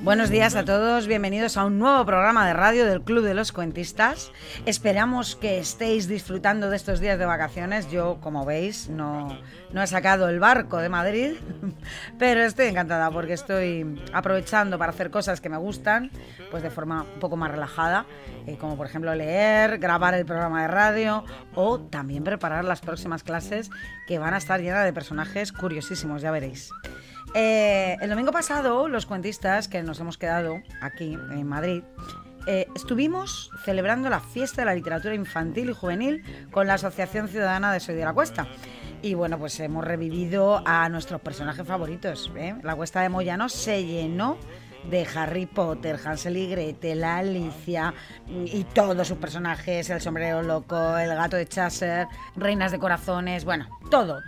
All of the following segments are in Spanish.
Buenos días a todos, bienvenidos a un nuevo programa de radio del Club de los Cuentistas. Esperamos que estéis disfrutando de estos días de vacaciones. Yo, como veis, no he sacado el barco de Madrid, pero estoy encantada porque estoy aprovechando para hacer cosas que me gustan, pues de forma un poco más relajada, como por ejemplo leer, grabar el programa de radio o también preparar las próximas clases que van a estar llenas de personajes curiosísimos, ya veréis. El domingo pasado, los cuentistas que nos hemos quedado aquí en Madrid, estuvimos celebrando la fiesta de la literatura infantil y juvenil con la Asociación Ciudadana de Soy de la Cuesta. Y bueno, pues hemos revivido a nuestros personajes favoritos, ¿eh? La Cuesta de Moyano se llenó de Harry Potter, Hansel y Gretel, Alicia y todos sus personajes, el sombrero loco, el gato de Cheshire, reinas de corazones, bueno, todos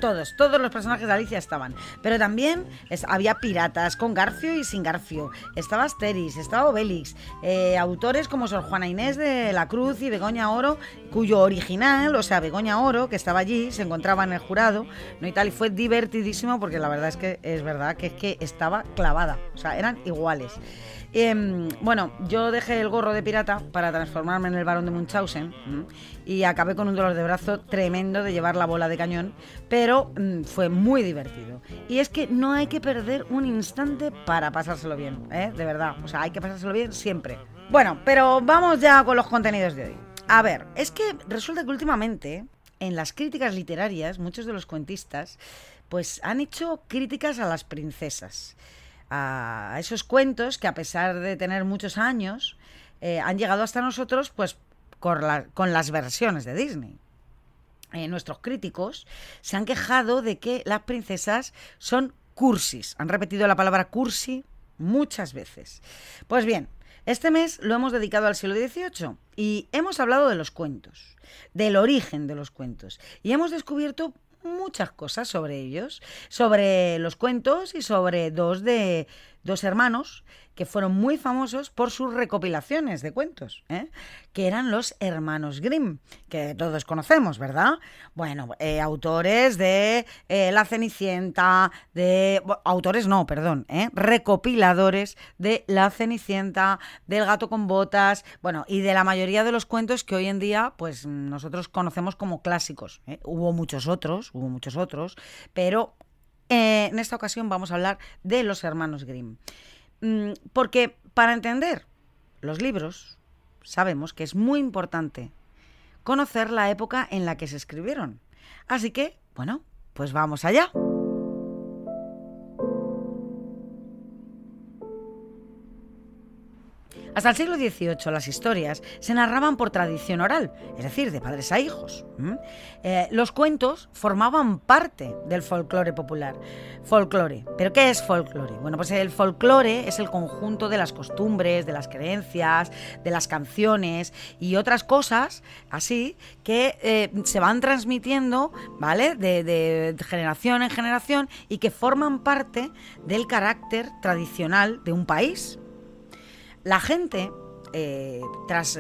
los personajes de Alicia estaban. Pero también había piratas con Garfio y sin Garfio, estaba Asterix, estaba Obelix, autores como Sor Juana Inés de la Cruz y Begoña Oro, cuyo original, o sea, Begoña Oro, que estaba allí, se encontraba en el jurado, ¿no? Y tal, y fue divertidísimo porque la verdad es verdad que estaba clavada, o sea, eran iguales. Bueno, yo dejé el gorro de pirata para transformarme en el Barón de Munchausen y acabé con un dolor de brazo tremendo de llevar la bola de cañón, pero fue muy divertido. Y es que no hay que perder un instante para pasárselo bien, ¿eh? De verdad, o sea, hay que pasárselo bien siempre. Bueno, pero vamos ya con los contenidos de hoy. A ver, es que resulta que últimamente en las críticas literarias muchos de los cuentistas pues han hecho críticas a las princesas, a esos cuentos que a pesar de tener muchos años han llegado hasta nosotros pues con las versiones de Disney. Nuestros críticos se han quejado de que las princesas son cursis, han repetido la palabra cursi muchas veces. Pues bien, este mes lo hemos dedicado al siglo XVIII y hemos hablado de los cuentos, del origen de los cuentos, y hemos descubierto muchas cosas sobre ellos, sobre los cuentos y sobre dos hermanos que fueron muy famosos por sus recopilaciones de cuentos, que eran los hermanos Grimm, que todos conocemos, ¿verdad? Bueno, autores de La Cenicienta, recopiladores de La Cenicienta, del Gato con Botas, bueno, y de la mayoría de los cuentos que hoy en día pues nosotros conocemos como clásicos, ¿eh? Hubo muchos otros, pero en esta ocasión vamos a hablar de los hermanos Grimm. Porque para entender los libros sabemos que es muy importante conocer la época en la que se escribieron. Así que, bueno, pues vamos allá. Hasta el siglo XVIII las historias se narraban por tradición oral, es decir, de padres a hijos. Los cuentos formaban parte del folclore popular. Folclore. ¿Pero qué es folclore? Bueno, pues el folclore es el conjunto de las costumbres, de las creencias, de las canciones y otras cosas así que se van transmitiendo, ¿vale? De generación en generación y que forman parte del carácter tradicional de un país. La gente, tras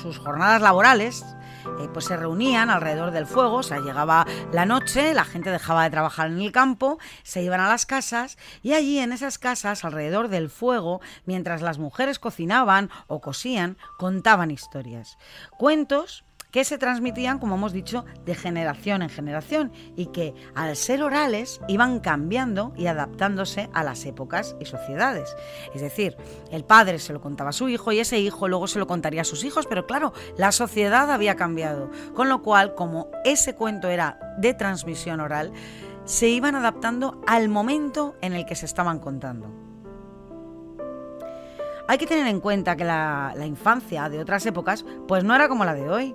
sus jornadas laborales, pues se reunían alrededor del fuego, o sea, llegaba la noche, la gente dejaba de trabajar en el campo, se iban a las casas y allí en esas casas, alrededor del fuego, mientras las mujeres cocinaban o cosían, contaban historias. Cuentos que se transmitían, como hemos dicho, de generación en generación y que, al ser orales, iban cambiando y adaptándose a las épocas y sociedades. Es decir, el padre se lo contaba a su hijo y ese hijo luego se lo contaría a sus hijos, pero claro, la sociedad había cambiado, con lo cual, como ese cuento era de transmisión oral, se iban adaptando al momento en el que se estaban contando. Hay que tener en cuenta que la infancia de otras épocas pues no era como la de hoy.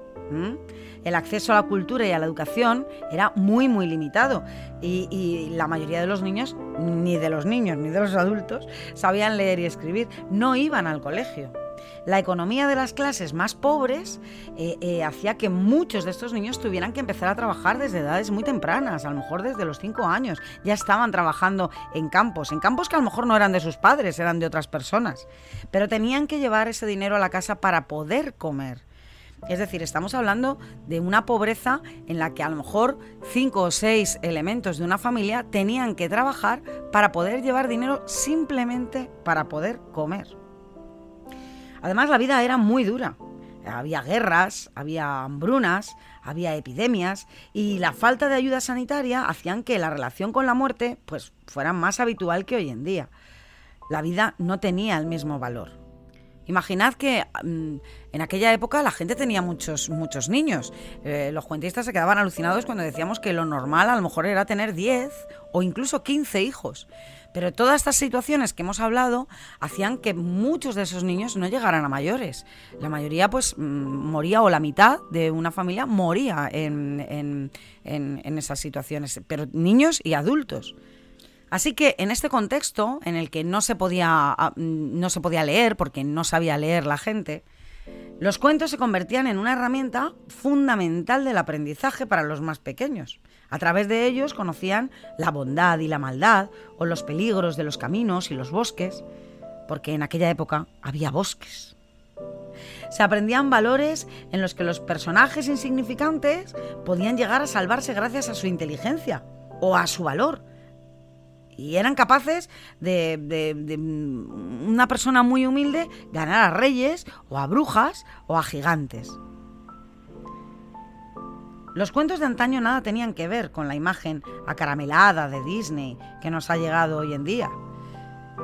El acceso a la cultura y a la educación era muy limitado y la mayoría de los niños, ni de los adultos, sabían leer y escribir, no iban al colegio. La economía de las clases más pobres hacía que muchos de estos niños tuvieran que empezar a trabajar desde edades muy tempranas, a lo mejor desde los 5 años. Ya estaban trabajando en campos que a lo mejor no eran de sus padres, eran de otras personas. Pero tenían que llevar ese dinero a la casa para poder comer. Es decir, estamos hablando de una pobreza en la que a lo mejor 5 o 6 elementos de una familia tenían que trabajar para poder llevar dinero simplemente para poder comer. Además, la vida era muy dura. Había guerras, había hambrunas, había epidemias y la falta de ayuda sanitaria hacían que la relación con la muerte pues, fuera más habitual que hoy en día. La vida no tenía el mismo valor. Imaginad que en aquella época la gente tenía muchos niños. Los cuentistas se quedaban alucinados cuando decíamos que lo normal a lo mejor era tener 10 o incluso 15 hijos. Pero todas estas situaciones que hemos hablado hacían que muchos de esos niños no llegaran a mayores. La mayoría pues moría, o la mitad de una familia moría en esas situaciones, pero niños y adultos. Así que en este contexto, en el que no se podía leer porque no sabía leer la gente, los cuentos se convertían en una herramienta fundamental del aprendizaje para los más pequeños. A través de ellos conocían la bondad y la maldad, o los peligros de los caminos y los bosques, porque en aquella época había bosques. Se aprendían valores en los que los personajes insignificantes podían llegar a salvarse gracias a su inteligencia o a su valor. Y eran capaces de una persona muy humilde ganar a reyes o a brujas o a gigantes. Los cuentos de antaño nada tenían que ver con la imagen acaramelada de Disney que nos ha llegado hoy en día.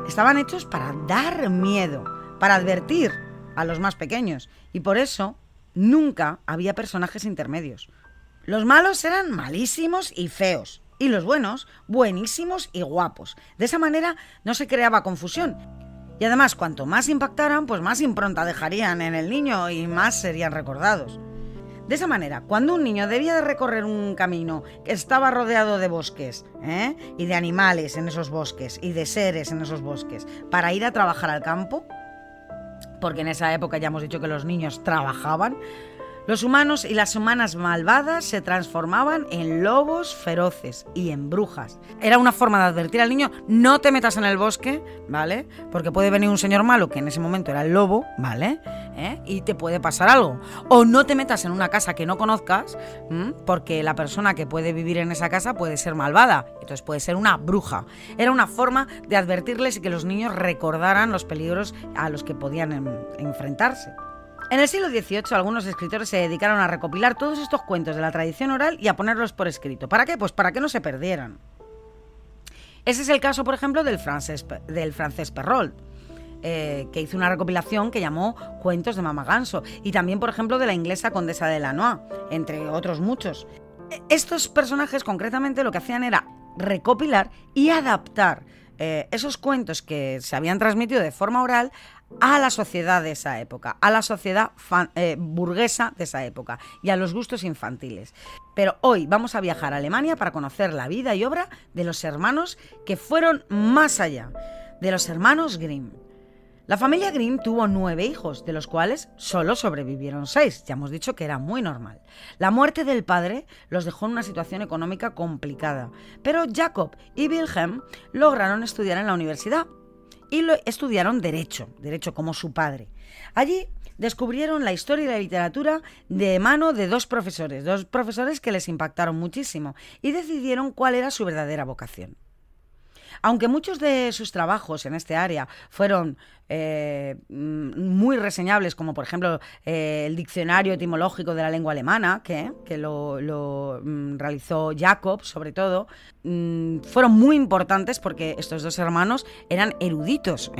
Estaban hechos para dar miedo, para advertir a los más pequeños, y por eso nunca había personajes intermedios. Los malos eran malísimos y feos, y los buenos, buenísimos y guapos. De esa manera no se creaba confusión. Y además, cuanto más impactaran, pues más impronta dejarían en el niño y más serían recordados. De esa manera, cuando un niño debía de recorrer un camino que estaba rodeado de bosques, y de animales en esos bosques, y de seres en esos bosques, para ir a trabajar al campo, porque en esa época ya hemos dicho que los niños trabajaban, los humanos y las humanas malvadas se transformaban en lobos feroces y en brujas. Era una forma de advertir al niño: no te metas en el bosque, ¿vale? Porque puede venir un señor malo, que en ese momento era el lobo, ¿vale? Y te puede pasar algo. O no te metas en una casa que no conozcas, porque la persona que puede vivir en esa casa puede ser malvada, entonces puede ser una bruja. Era una forma de advertirles y que los niños recordaran los peligros a los que podían enfrentarse. En el siglo XVIII, algunos escritores se dedicaron a recopilar todos estos cuentos de la tradición oral y a ponerlos por escrito. ¿Para qué? Pues para que no se perdieran. Ese es el caso, por ejemplo, del francés Perrault, que hizo una recopilación que llamó Cuentos de Mamá Ganso, y también, por ejemplo, de la inglesa Condesa de Lannoy, entre otros muchos. Estos personajes, concretamente, lo que hacían era recopilar y adaptar esos cuentos que se habían transmitido de forma oral a la sociedad de esa época, a la sociedad burguesa de esa época y a los gustos infantiles. Pero hoy vamos a viajar a Alemania para conocer la vida y obra de los hermanos que fueron más allá, de los hermanos Grimm. La familia Grimm tuvo 9 hijos, de los cuales solo sobrevivieron 6. Ya hemos dicho que era muy normal. La muerte del padre los dejó en una situación económica complicada, pero Jacob y Wilhelm lograron estudiar en la universidad y estudiaron Derecho como su padre. Allí descubrieron la historia y la literatura de mano de dos profesores que les impactaron muchísimo y decidieron cuál era su verdadera vocación. Aunque muchos de sus trabajos en este área fueron muy reseñables, como por ejemplo el diccionario etimológico de la lengua alemana, que lo realizó Jacob, sobre todo, fueron muy importantes porque estos dos hermanos eran eruditos,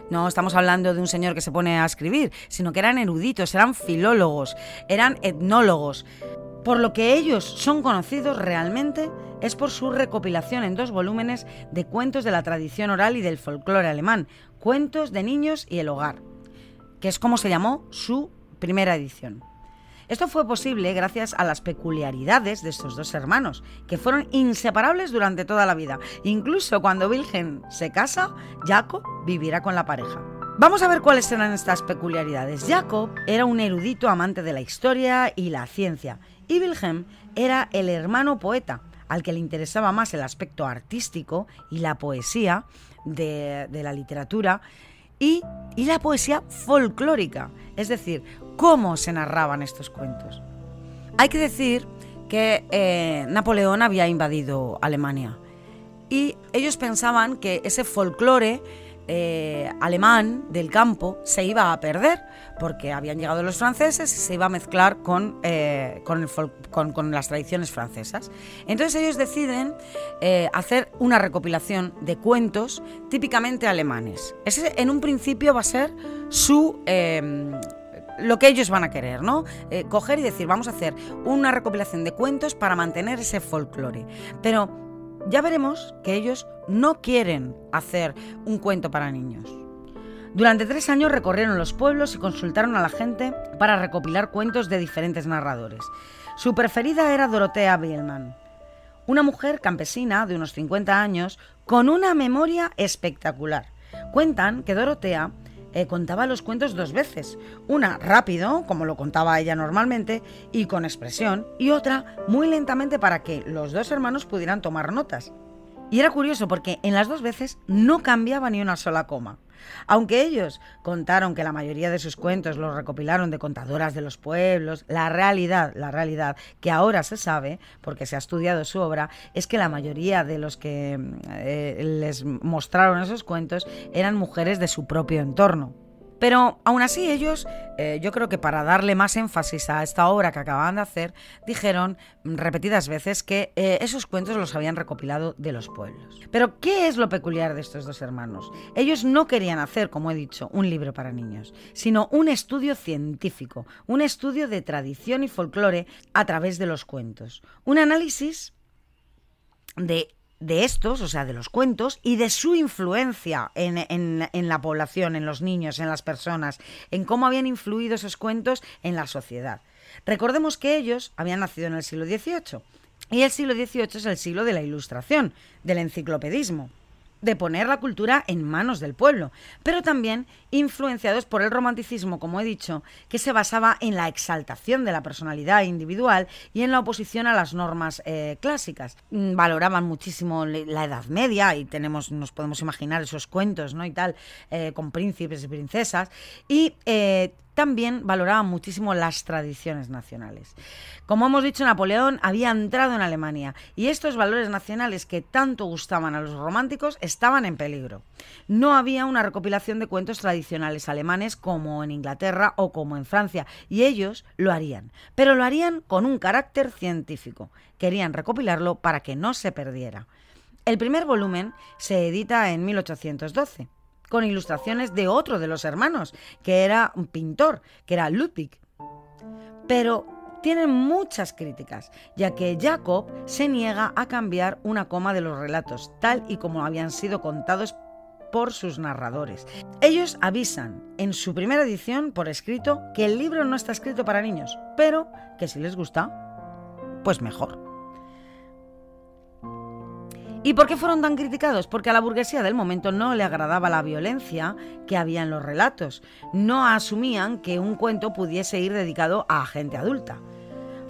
No estamos hablando de un señor que se pone a escribir, sino que eran eruditos, eran filólogos, eran etnólogos. Por lo que ellos son conocidos realmente es por su recopilación en 2 volúmenes de cuentos de la tradición oral y del folclore alemán, Cuentos de niños y el hogar, que es como se llamó su primera edición. Esto fue posible gracias a las peculiaridades de estos dos hermanos, que fueron inseparables durante toda la vida. Incluso cuando Wilhelm se casa, Jacob vivirá con la pareja. Vamos a ver cuáles eran estas peculiaridades. Jacob era un erudito amante de la historia y la ciencia, y Wilhelm era el hermano poeta, al que le interesaba más el aspecto artístico y la poesía de la literatura, y la poesía folclórica, es decir, cómo se narraban estos cuentos. Hay que decir que Napoleón había invadido Alemania y ellos pensaban que ese folclore alemán del campo se iba a perder porque habían llegado los franceses y se iba a mezclar con las tradiciones francesas. Entonces ellos deciden hacer una recopilación de cuentos típicamente alemanes. Ese en un principio va a ser lo que ellos van a querer, ¿no? Coger y decir, vamos a hacer una recopilación de cuentos para mantener ese folclore. Pero ya veremos que ellos no quieren hacer un cuento para niños. Durante 3 años recorrieron los pueblos y consultaron a la gente para recopilar cuentos de diferentes narradores. Su preferida era Dorothea Bielmann, una mujer campesina de unos 50 años con una memoria espectacular. Cuentan que Dorothea contaba los cuentos 2 veces, una rápido, como lo contaba ella normalmente, y con expresión, y otra muy lentamente para que los 2 hermanos pudieran tomar notas. Y era curioso porque en las 2 veces no cambiaba ni una sola coma. Aunque ellos contaron que la mayoría de sus cuentos los recopilaron de contadoras de los pueblos, la realidad que ahora se sabe, porque se ha estudiado su obra, es que la mayoría de los que les mostraron esos cuentos eran mujeres de su propio entorno. Pero aún así ellos, yo creo que para darle más énfasis a esta obra que acababan de hacer, dijeron repetidas veces que esos cuentos los habían recopilado de los pueblos. Pero ¿qué es lo peculiar de estos 2 hermanos? Ellos no querían hacer, como he dicho, un libro para niños, sino un estudio científico, un estudio de tradición y folclore a través de los cuentos. Un análisis de estos, o sea, de los cuentos y de su influencia en la población, en los niños, en las personas, en cómo habían influido esos cuentos en la sociedad. Recordemos que ellos habían nacido en el siglo XVIII y el siglo XVIII es el siglo de la Ilustración, del enciclopedismo, de poner la cultura en manos del pueblo, pero también influenciados por el romanticismo, como he dicho, que se basaba en la exaltación de la personalidad individual y en la oposición a las normas clásicas. Valoraban muchísimo la Edad Media y nos podemos imaginar esos cuentos, ¿no? Y tal, con príncipes y princesas, y también valoraban muchísimo las tradiciones nacionales. Como hemos dicho, Napoleón había entrado en Alemania y estos valores nacionales que tanto gustaban a los románticos estaban en peligro. No había una recopilación de cuentos tradicionales alemanes como en Inglaterra o como en Francia, y ellos lo harían, pero lo harían con un carácter científico. Querían recopilarlo para que no se perdiera. El primer volumen se edita en 1812. Con ilustraciones de otro de los hermanos, que era un pintor, que era Ludwig. Pero tienen muchas críticas, ya que Jacob se niega a cambiar una coma de los relatos, tal y como habían sido contados por sus narradores. Ellos avisan en su primera edición por escrito que el libro no está escrito para niños, pero que si les gusta, pues mejor. ¿Y por qué fueron tan criticados? Porque a la burguesía del momento no le agradaba la violencia que había en los relatos. No asumían que un cuento pudiese ir dedicado a gente adulta.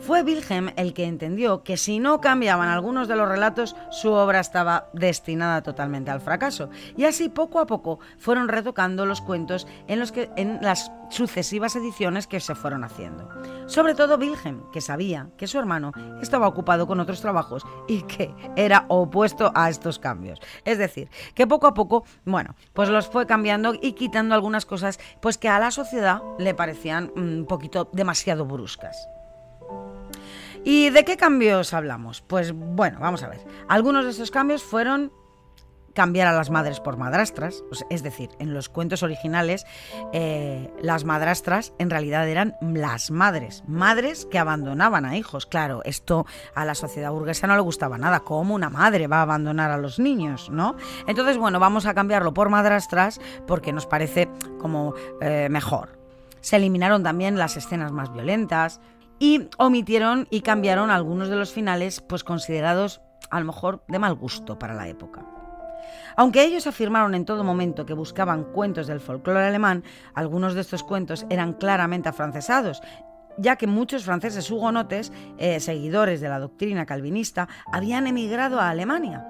Fue Wilhelm el que entendió que si no cambiaban algunos de los relatos, su obra estaba destinada totalmente al fracaso. Y así, poco a poco, fueron retocando los cuentos en las sucesivas ediciones que se fueron haciendo. Sobre todo Wilhelm, que sabía que su hermano estaba ocupado con otros trabajos y que era opuesto a estos cambios. Es decir, que poco a poco, pues los fue cambiando y quitando algunas cosas pues que a la sociedad le parecían un poquito demasiado bruscas. ¿Y de qué cambios hablamos? Pues vamos a ver. Algunos de estos cambios fueron cambiar a las madres por madrastras, es decir, en los cuentos originales las madrastras en realidad eran las madres que abandonaban a hijos. Claro, esto a la sociedad burguesa no le gustaba nada. ¿Cómo una madre va a abandonar a los niños, no? Entonces, vamos a cambiarlo por madrastras porque nos parece como mejor. Se eliminaron también las escenas más violentas y omitieron y cambiaron algunos de los finales pues considerados a lo mejor de mal gusto para la época. Aunque ellos afirmaron en todo momento que buscaban cuentos del folclore alemán, algunos de estos cuentos eran claramente afrancesados, ya que muchos franceses hugonotes, seguidores de la doctrina calvinista, habían emigrado a Alemania.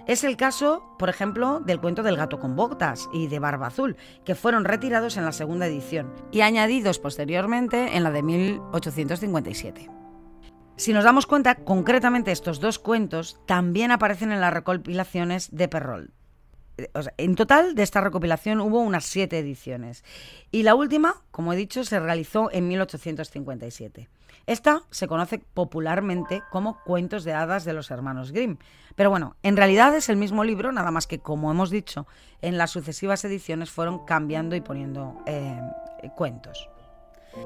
Es el caso, por ejemplo, del cuento del gato con botas y de Barba Azul, que fueron retirados en la segunda edición y añadidos posteriormente en la de 1857. Si nos damos cuenta, concretamente estos dos cuentos también aparecen en las recopilaciones de Perrault. O sea, en total, de esta recopilación hubo unas 7 ediciones. Y la última, como he dicho, se realizó en 1857. Esta se conoce popularmente como Cuentos de hadas de los hermanos Grimm. Pero bueno, en realidad es el mismo libro, nada más que, como hemos dicho, en las sucesivas ediciones fueron cambiando y poniendo cuentos.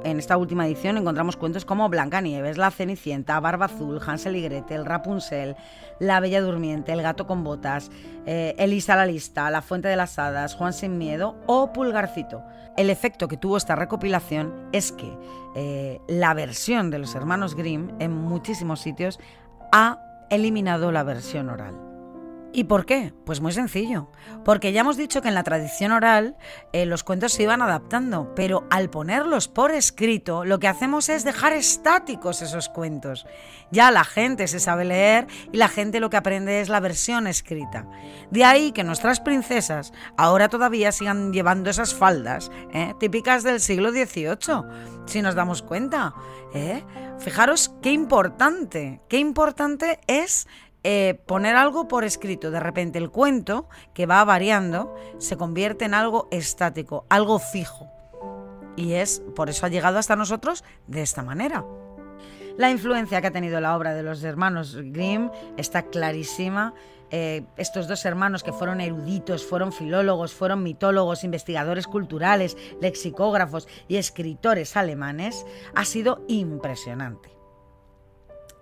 En esta última edición encontramos cuentos como Blancanieves, La Cenicienta, Barba Azul, Hansel y Gretel, Rapunzel, La Bella Durmiente, El Gato con Botas, Elisa la Lista, La Fuente de las Hadas, Juan sin Miedo o Pulgarcito. El efecto que tuvo esta recopilación es que la versión de los hermanos Grimm en muchísimos sitios ha eliminado la versión oral. ¿Y por qué? Pues muy sencillo, porque ya hemos dicho que en la tradición oral los cuentos se iban adaptando, pero al ponerlos por escrito lo que hacemos es dejar estáticos esos cuentos. Ya la gente se sabe leer y la gente lo que aprende es la versión escrita. De ahí que nuestras princesas ahora todavía sigan llevando esas faldas típicas del siglo XVIII, si nos damos cuenta. Fijaros qué importante es poner algo por escrito. De repente el cuento, que va variando, se convierte en algo estático, algo fijo. Y por eso ha llegado hasta nosotros de esta manera. La influencia que ha tenido la obra de los hermanos Grimm está clarísima. Estos dos hermanos que fueron eruditos, fueron filólogos, fueron mitólogos, investigadores culturales, lexicógrafos y escritores alemanes, ha sido impresionante.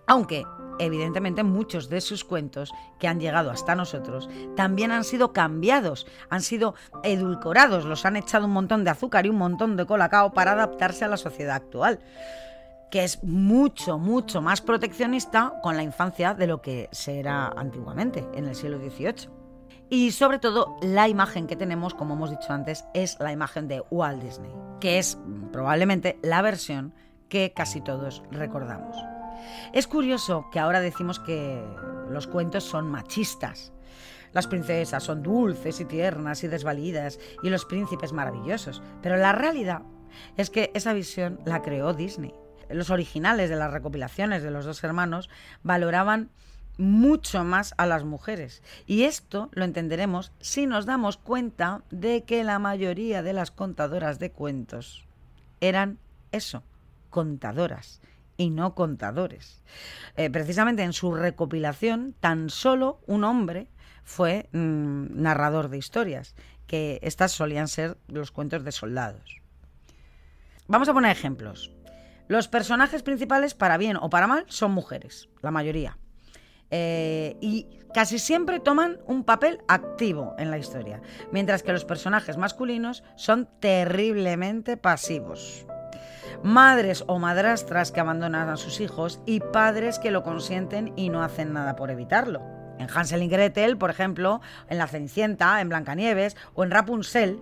Aunque, evidentemente, muchos de sus cuentos que han llegado hasta nosotros también han sido cambiados, han sido edulcorados, los han echado un montón de azúcar y un montón de colacao para adaptarse a la sociedad actual, que es mucho, mucho más proteccionista con la infancia de lo que se era antiguamente, en el siglo XVIII. Y sobre todo, la imagen que tenemos, como hemos dicho antes, es la imagen de Walt Disney, que es probablemente la versión que casi todos recordamos. Es curioso que ahora decimos que los cuentos son machistas. Las princesas son dulces y tiernas y desvalidas y los príncipes maravillosos. Pero la realidad es que esa visión la creó Disney. Los originales de las recopilaciones de los dos hermanos valoraban mucho más a las mujeres. Y esto lo entenderemos si nos damos cuenta de que la mayoría de las contadoras de cuentos eran eso, contadoras. Y no contadores. Precisamente en su recopilación, tan solo un hombre fue narrador de historias, que estas solían ser los cuentos de soldados. Vamos a poner ejemplos. Los personajes principales, para bien o para mal, son mujeres, la mayoría. Y casi siempre toman un papel activo en la historia, mientras que los personajes masculinos son terriblemente pasivos. Madres o madrastras que abandonan a sus hijos y padres que lo consienten y no hacen nada por evitarlo. En Hansel y Gretel, por ejemplo, en La Cenicienta, en Blancanieves o en Rapunzel,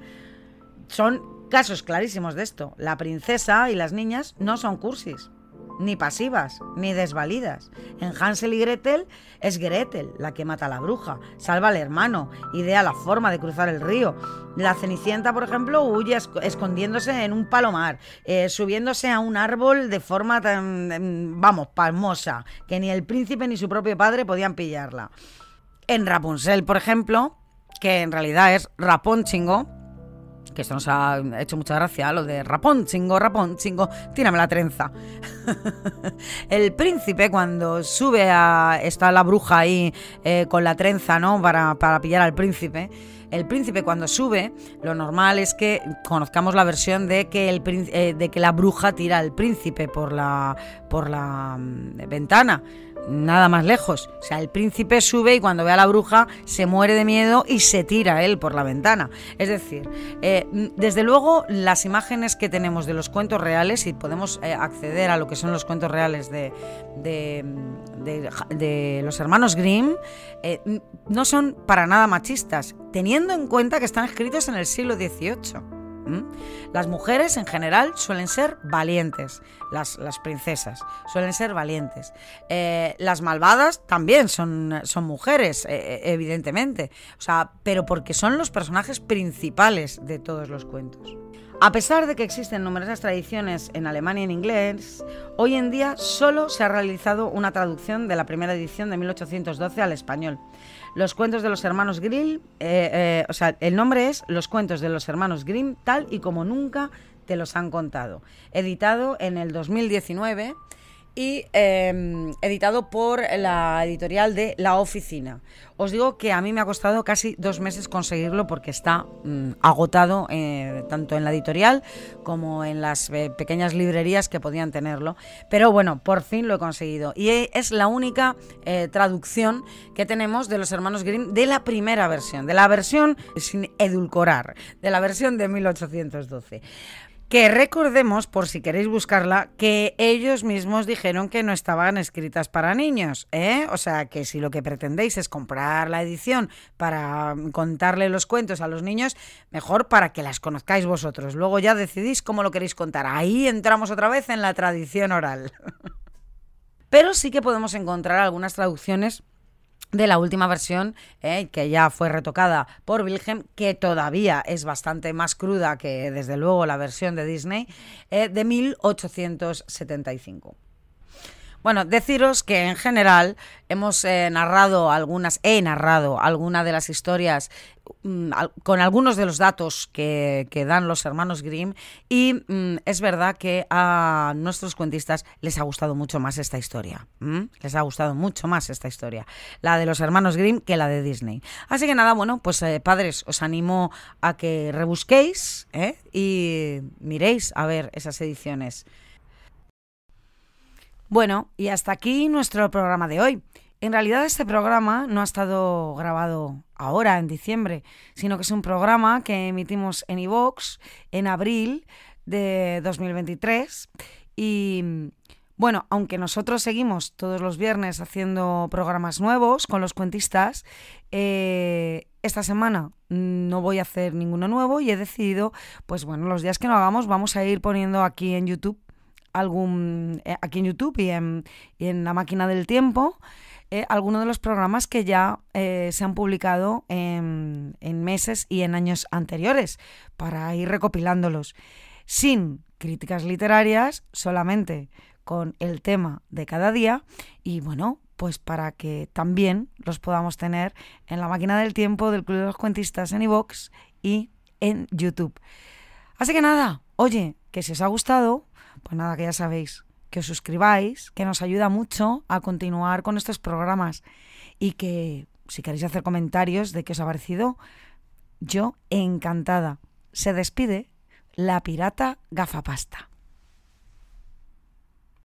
son casos clarísimos de esto. La princesa y las niñas no son cursis, ni pasivas, ni desvalidas. En Hansel y Gretel es Gretel la que mata a la bruja, salva al hermano, idea la forma de cruzar el río. La Cenicienta, por ejemplo, huye escondiéndose en un palomar, subiéndose a un árbol de forma tan, pasmosa, que ni el príncipe ni su propio padre podían pillarla. En Rapunzel, por ejemplo, que en realidad es Raponchingo, que esto nos ha hecho mucha gracia, lo de Raponchingo, tírame la trenza. El príncipe, cuando sube está la bruja ahí con la trenza, ¿no? Para pillar al príncipe. El príncipe, cuando sube, lo normal es que conozcamos la versión de que la bruja tira al príncipe por la ventana. Nada más lejos. O sea, el príncipe sube y cuando ve a la bruja se muere de miedo y se tira él por la ventana. Es decir, desde luego las imágenes que tenemos de los cuentos reales, y podemos acceder a lo que son los cuentos reales de los hermanos Grimm, no son para nada machistas, teniendo en cuenta que están escritos en el siglo XVIII. Las mujeres en general suelen ser valientes, las princesas suelen ser valientes. Las malvadas también son mujeres, evidentemente, o sea, pero porque son los personajes principales de todos los cuentos. A pesar de que existen numerosas tradiciones en Alemania y en inglés, hoy en día solo se ha realizado una traducción de la primera edición de 1812 al español. Los cuentos de los hermanos Grimm, el nombre es Los cuentos de los hermanos Grimm, tal y como nunca te los han contado. Editado en el 2019 y editado por la editorial de La Oficina. Os digo que a mí me ha costado casi 2 meses conseguirlo porque está agotado tanto en la editorial como en las pequeñas librerías que podían tenerlo. Pero bueno, por fin lo he conseguido. Y es la única traducción que tenemos de los hermanos Grimm de la primera versión, de la versión sin edulcorar, de la versión de 1812. Que recordemos, por si queréis buscarla, que ellos mismos dijeron que no estaban escritas para niños, ¿eh? O sea, que si lo que pretendéis es comprar la edición para contarle los cuentos a los niños, mejor para que las conozcáis vosotros. Luego ya decidís cómo lo queréis contar. Ahí entramos otra vez en la tradición oral. Pero sí que podemos encontrar algunas traducciones de la última versión, que ya fue retocada por Wilhelm, que todavía es bastante más cruda que desde luego la versión de Disney, de 1875. Bueno, deciros que en general he narrado algunas de las historias con algunos de los datos que dan los hermanos Grimm y es verdad que a nuestros cuentistas les ha gustado mucho más esta historia. Les ha gustado mucho más esta historia, la de los hermanos Grimm, que la de Disney. Así que nada, bueno, pues padres, os animo a que rebusquéis y miréis a ver esas ediciones. Bueno, y hasta aquí nuestro programa de hoy. En realidad este programa no ha estado grabado ahora, en diciembre, sino que es un programa que emitimos en iVoox en abril de 2023. Y bueno, aunque nosotros seguimos todos los viernes haciendo programas nuevos con los cuentistas, esta semana no voy a hacer ninguno nuevo y he decidido, pues bueno, los días que no hagamos vamos a ir poniendo aquí en YouTube y en la máquina del tiempo algunos de los programas que ya se han publicado en meses y en años anteriores para ir recopilándolos sin críticas literarias, solamente con el tema de cada día y bueno, pues para que también los podamos tener en la máquina del tiempo del Club de los Cuentistas en iVoox y en YouTube. Así que nada, oye, que si os ha gustado, pues nada, que ya sabéis, que os suscribáis, que nos ayuda mucho a continuar con estos programas y que si queréis hacer comentarios de qué os ha parecido, yo encantada. Se despide la pirata gafapasta.